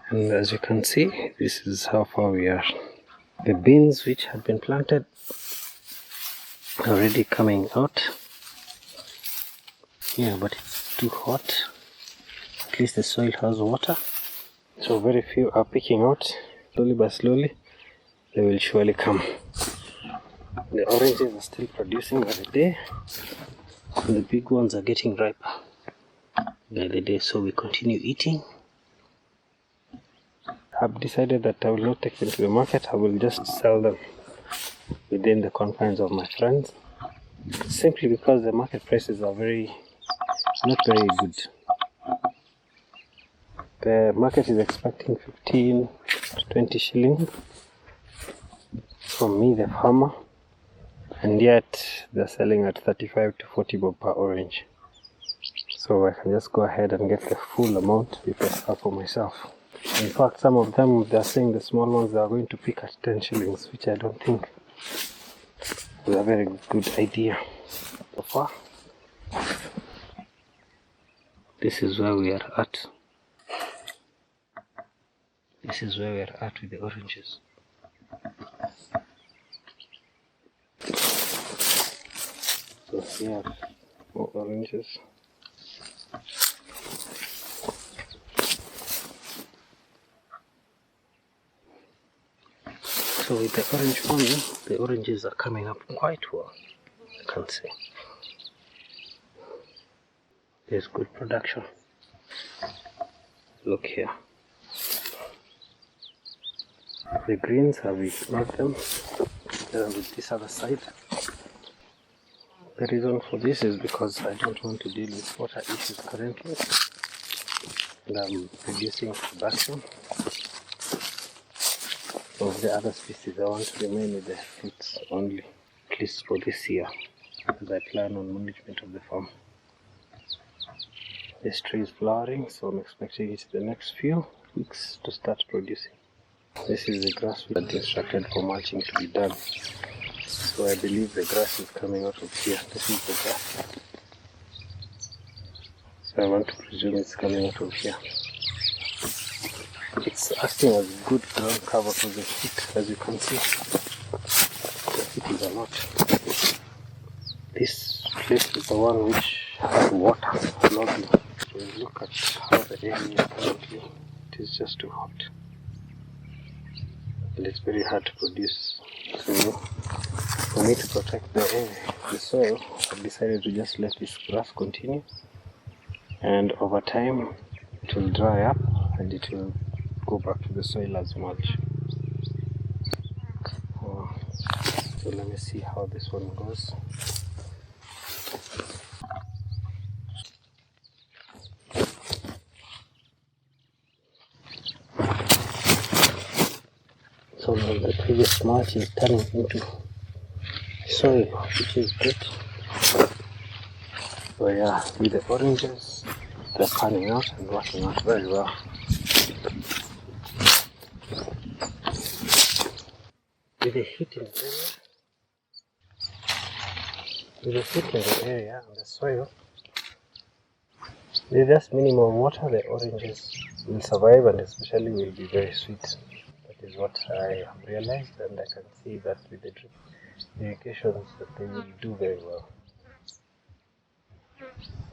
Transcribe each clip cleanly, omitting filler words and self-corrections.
And as you can see, this is how far we are. The beans which had been planted are already coming out. Yeah, but it's too hot. At least the soil has water. So very few are picking out. Slowly but slowly, they will surely come. The oranges are still producing by the day. And the big ones are getting riper by the day. So we continue eating. I've decided that I will not take them to the market. I will just sell them within the confines of my friends. Simply because the market prices are not very good. The market is expecting 15 to 20 shillings from me, the farmer, and yet they're selling at 35 to 40 bob per orange. So I can just go ahead and get the full amount if I sell for myself. In fact, some of them, they're saying the small ones they are going to pick at 10 shillings, which I don't think is a very good idea. So far, this is where we are at. This is where we are at with the oranges. So here are more oranges. So with the orange one, the oranges are coming up quite well, you can see. There's good production. Look here. The greens have ignored them with this other side. The reason for this is because I don't want to deal with water issues currently, and I'm reducing production of the other species. I want to remain with the fruits only, at least for this year, as I plan on management of the farm. This tree is flowering, so I'm expecting it in the next few weeks to start producing. This is the grass we had instructed for mulching to be done. So I believe the grass is coming out of here. This is the grass. So I want to presume it's coming out of here. It's acting as good ground cover for the heat, as you can see. The heat is a lot. This place is the one which has water. Lovely. So look at how the area is currently. It is just too hot. And it's very hard to produce. So for me to protect the soil, I've decided to just let this grass continue, and over time it will dry up and it will go back to the soil as mulch. So let me see how this one goes. So the previous mulch is turning into soil, which is good. So yeah, with the oranges, they're panning out and working out very well. With the heat in the area, and the soil, with just minimal water, the oranges will survive and especially will be very sweet. That is what I have realized, and I can see that with the drip irrigations that they will do very well.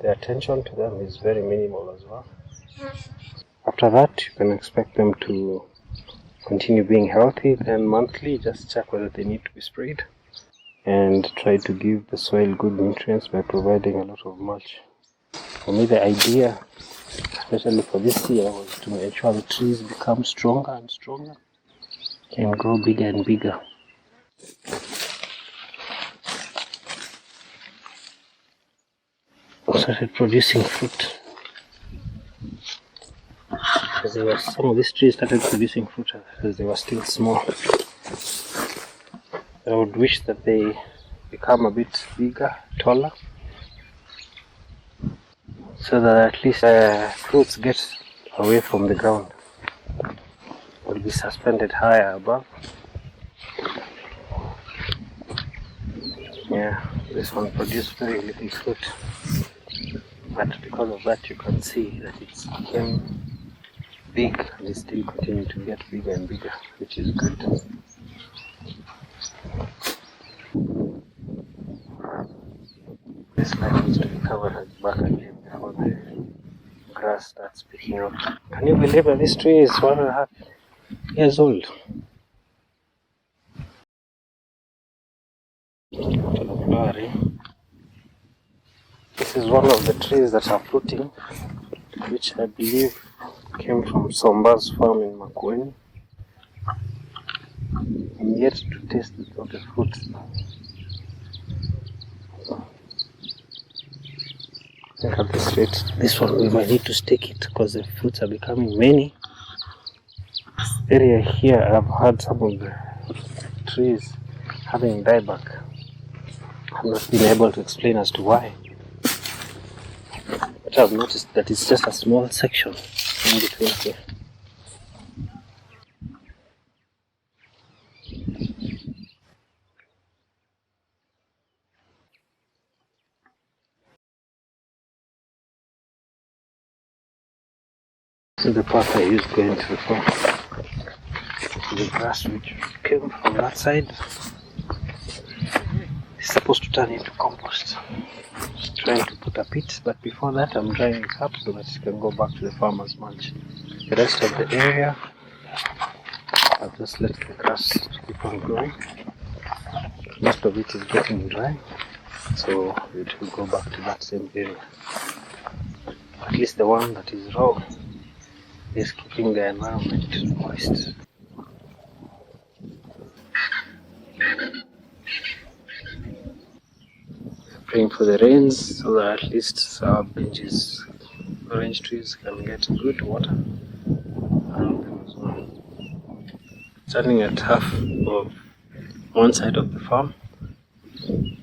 The attention to them is very minimal as well. After that, you can expect them to continue being healthy. Then monthly, just check whether they need to be sprayed and try to give the soil good nutrients by providing a lot of mulch. For me, the idea, especially for this year, was to ensure the trees become stronger and stronger and grow bigger and bigger. Started producing fruit. Some of these trees started producing fruit as they were still small. I would wish that they become a bit bigger, taller, so that at least fruits get away from the ground. Will be suspended higher above. Yeah, this one produced very little fruit, but because of that you can see that it came big and it's still continuing to get bigger and bigger, which is good. This line needs to be covered at the back again before the grass starts picking up. Can you believe that this tree is 1.5 years old? To the flowering. This is one of the trees that are fruiting, which I believe came from Somba's farm in Makueni. I'm yet to taste of the fruit. I think at this rate, this one we might need to stake it because the fruits are becoming many. This area here, I've had some of the trees having dieback. I've not been able to explain as to why. But I've noticed that it's just a small section in between here. This is the path I used going to the farm. The grass which came from that side is supposed to turn into compost. Just trying to put a pit, but before that I'm drying it up so that it can go back to the farmer's mulch. The rest of the area, I'll just let the grass keep on growing. Most of it is getting dry, so it will go back to that same area. At least the one that is raw is keeping the environment moist. Praying for the rains so that at least our benches, orange trees can get good water. Standing at half of one side of the farm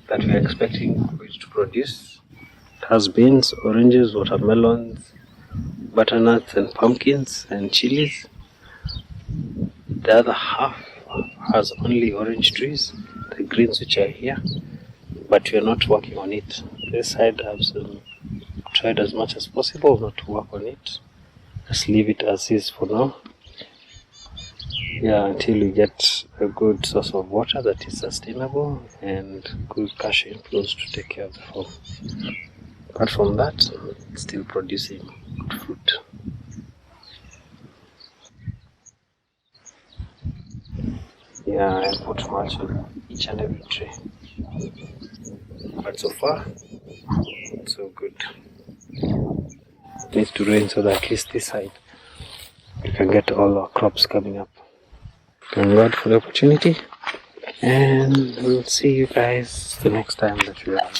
that we are expecting it to produce. It has beans, oranges, watermelons, butternuts and pumpkins and chilies. The other half has only orange trees, the greens which are here, but we are not working on it. This side I've tried as much as possible not to work on it. Just leave it as is for now. Yeah, until we get a good source of water that is sustainable and good cash inflows to take care of the farm. Apart from that, it's still producing good fruit. Yeah, I put mulch on each and every tree. But so far, so good. It needs to rain so that at least this side we can get all our crops coming up. Thank God for the opportunity, and we'll see you guys the next time that we are